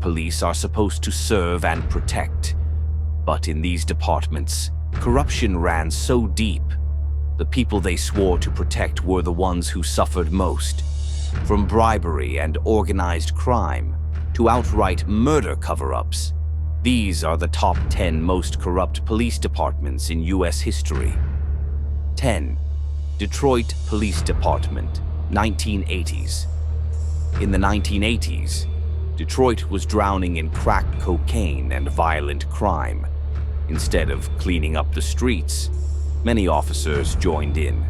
police are supposed to serve and protect. But in these departments, corruption ran so deep, the people they swore to protect were the ones who suffered most. From bribery and organized crime to outright murder cover-ups, these are the top 10 most corrupt police departments in U.S. history. 10. Detroit Police Department, 1980s. In the 1980s, Detroit was drowning in crack cocaine and violent crime. Instead of cleaning up the streets, many officers joined in.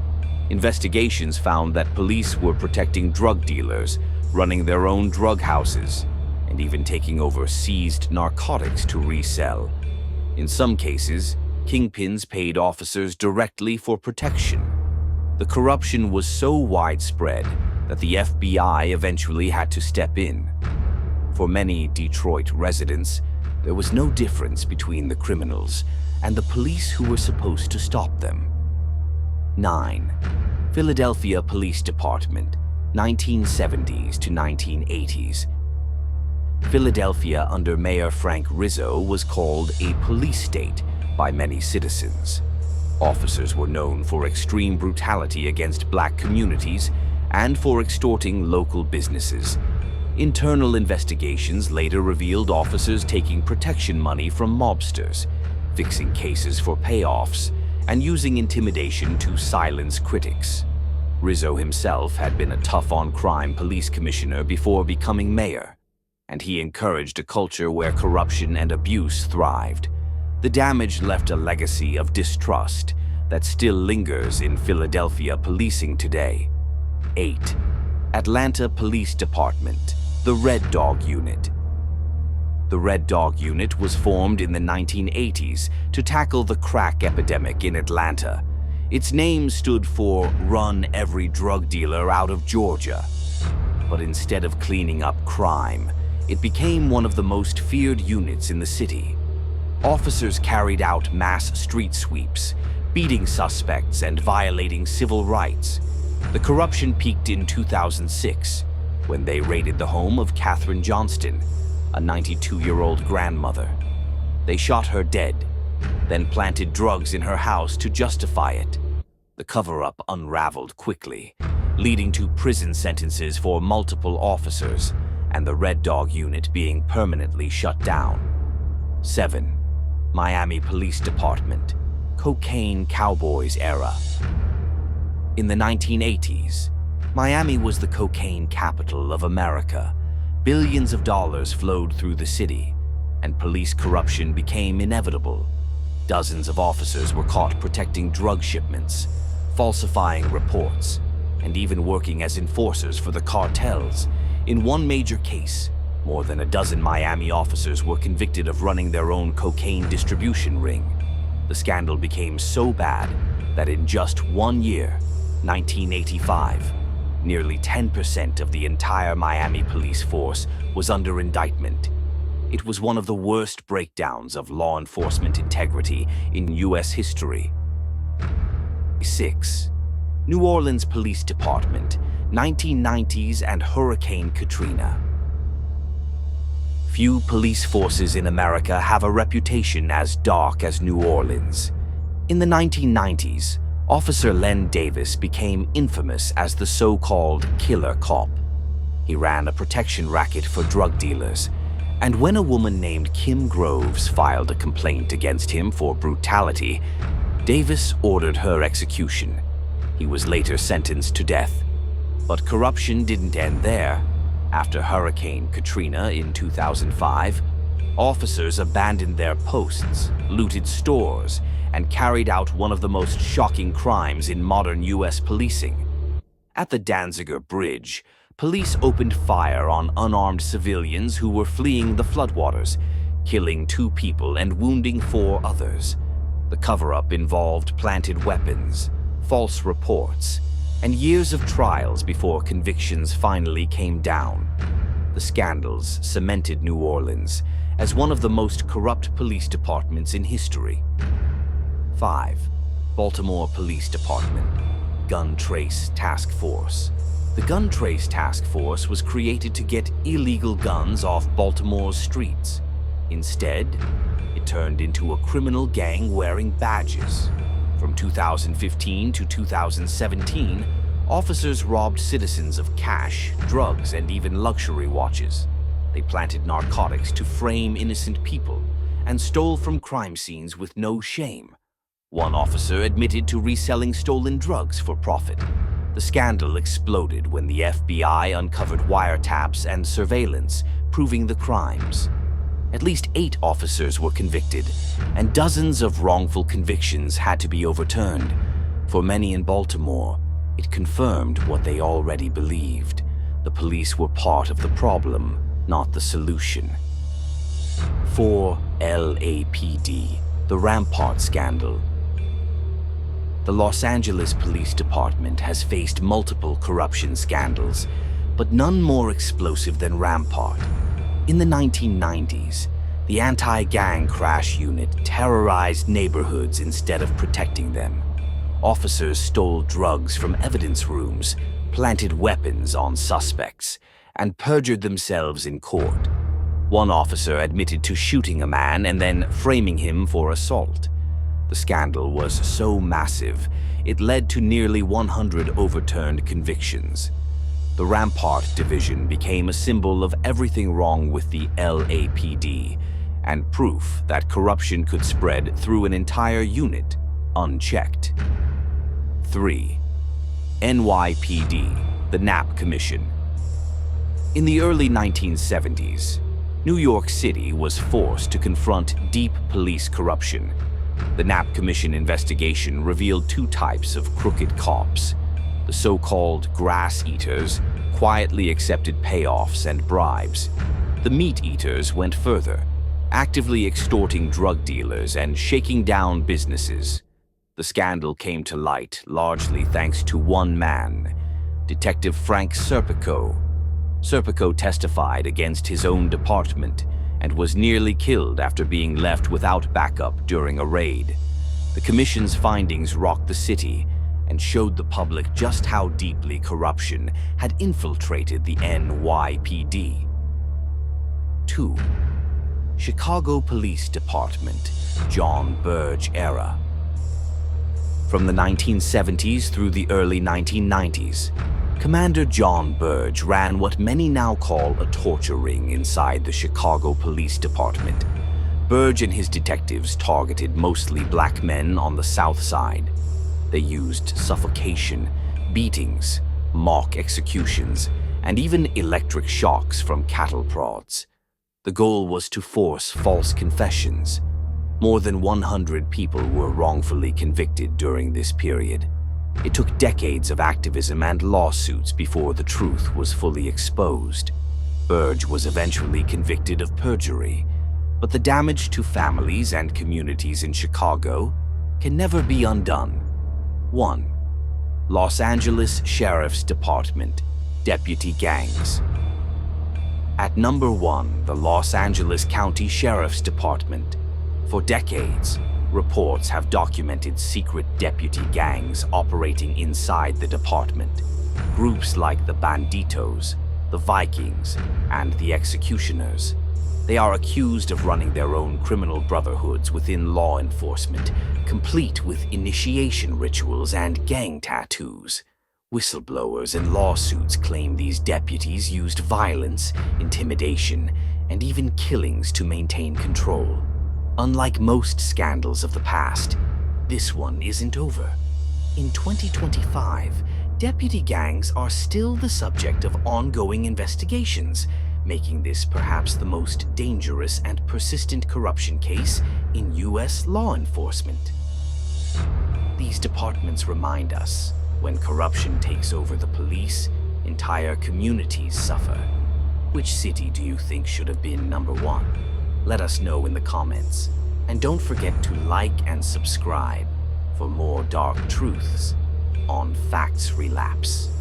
Investigations found that police were protecting drug dealers, running their own drug houses, and even taking over seized narcotics to resell. In some cases, kingpins paid officers directly for protection. The corruption was so widespread that the FBI eventually had to step in. For many Detroit residents, there was no difference between the criminals and the police who were supposed to stop them. 9. Philadelphia Police Department, 1970s to 1980s. Philadelphia under Mayor Frank Rizzo was called a police state by many citizens. Officers were known for extreme brutality against black communities and for extorting local businesses. Internal investigations later revealed officers taking protection money from mobsters, fixing cases for payoffs, and using intimidation to silence critics. Rizzo himself had been a tough-on-crime police commissioner before becoming mayor, and he encouraged a culture where corruption and abuse thrived. The damage left a legacy of distrust that still lingers in Philadelphia policing today. 8. Atlanta Police Department, the Red Dog Unit. The Red Dog Unit was formed in the 1980s to tackle the crack epidemic in Atlanta. Its name stood for Run Every Drug Dealer Out of Georgia. But instead of cleaning up crime, it became one of the most feared units in the city. Officers carried out mass street sweeps, beating suspects and violating civil rights. The corruption peaked in 2006, when they raided the home of Katherine Johnston, a 92-year-old grandmother. They shot her dead, then planted drugs in her house to justify it. The cover-up unraveled quickly, leading to prison sentences for multiple officers and the Red Dog Unit being permanently shut down. 7. Miami Police Department, Cocaine Cowboys era. In the 1980s, Miami was the cocaine capital of America. Billions of dollars flowed through the city, and police corruption became inevitable. Dozens of officers were caught protecting drug shipments, falsifying reports, and even working as enforcers for the cartels. In one major case, more than a dozen Miami officers were convicted of running their own cocaine distribution ring. The scandal became so bad that in just 1 year, 1985, nearly 10% of the entire Miami police force was under indictment. It was one of the worst breakdowns of law enforcement integrity in U.S. history. 6. New Orleans Police Department, 1990s and Hurricane Katrina. Few police forces in America have a reputation as dark as New Orleans. In the 1990s, Officer Len Davis became infamous as the so-called killer cop. He ran a protection racket for drug dealers, and when a woman named Kim Groves filed a complaint against him for brutality, Davis ordered her execution. He was later sentenced to death. But corruption didn't end there. After Hurricane Katrina in 2005, officers abandoned their posts, looted stores, and carried out one of the most shocking crimes in modern U.S. policing. At the Danziger Bridge, police opened fire on unarmed civilians who were fleeing the floodwaters, killing 2 people and wounding 4 others. The cover-up involved planted weapons, false reports, and years of trials before convictions finally came down. The scandals cemented New Orleans as one of the most corrupt police departments in history. 5. Baltimore Police Department, Gun Trace Task Force. The Gun Trace Task Force was created to get illegal guns off Baltimore's streets. Instead, it turned into a criminal gang wearing badges. From 2015 to 2017, officers robbed citizens of cash, drugs, and even luxury watches. They planted narcotics to frame innocent people and stole from crime scenes with no shame. One officer admitted to reselling stolen drugs for profit. The scandal exploded when the FBI uncovered wiretaps and surveillance, proving the crimes. At least 8 officers were convicted, and dozens of wrongful convictions had to be overturned. For many in Baltimore, it confirmed what they already believed. The police were part of the problem, not the solution. 4. LAPD, the Rampart Scandal. The Los Angeles Police Department has faced multiple corruption scandals, but none more explosive than Rampart. In the 1990s, the anti-gang crash unit terrorized neighborhoods instead of protecting them. Officers stole drugs from evidence rooms, planted weapons on suspects, and perjured themselves in court. One officer admitted to shooting a man and then framing him for assault. The scandal was so massive, it led to nearly 100 overturned convictions. The Rampart Division became a symbol of everything wrong with the LAPD, and proof that corruption could spread through an entire unit, unchecked. 3. NYPD, the Knapp Commission. In the early 1970s, New York City was forced to confront deep police corruption. The Knapp Commission investigation revealed 2 types of crooked cops. The so-called grass eaters quietly accepted payoffs and bribes. The meat eaters went further, actively extorting drug dealers and shaking down businesses. The scandal came to light largely thanks to one man, Detective Frank Serpico. Serpico testified against his own department and was nearly killed after being left without backup during a raid. The commission's findings rocked the city and showed the public just how deeply corruption had infiltrated the NYPD. 2. Chicago Police Department, John Burge era. From the 1970s through the early 1990s, Commander John Burge ran what many now call a torture ring inside the Chicago Police Department. Burge and his detectives targeted mostly black men on the South Side. They used suffocation, beatings, mock executions, and even electric shocks from cattle prods. The goal was to force false confessions. More than 100 people were wrongfully convicted during this period. It took decades of activism and lawsuits before the truth was fully exposed. Burge was eventually convicted of perjury, but the damage to families and communities in Chicago can never be undone. 1. Los Angeles Sheriff's Department, Deputy Gangs. At number 1, the Los Angeles County Sheriff's Department. For decades, reports have documented secret deputy gangs operating inside the department. Groups like the Banditos, the Vikings, and the Executioners. They are accused of running their own criminal brotherhoods within law enforcement, complete with initiation rituals and gang tattoos. Whistleblowers and lawsuits claim these deputies used violence, intimidation, and even killings to maintain control. Unlike most scandals of the past, this one isn't over. In 2025, deputy gangs are still the subject of ongoing investigations, making this perhaps the most dangerous and persistent corruption case in U.S. law enforcement. These departments remind us, when corruption takes over the police, entire communities suffer. Which city do you think should have been number 1? Let us know in the comments. And don't forget to like and subscribe for more dark truths on Facts Relapse.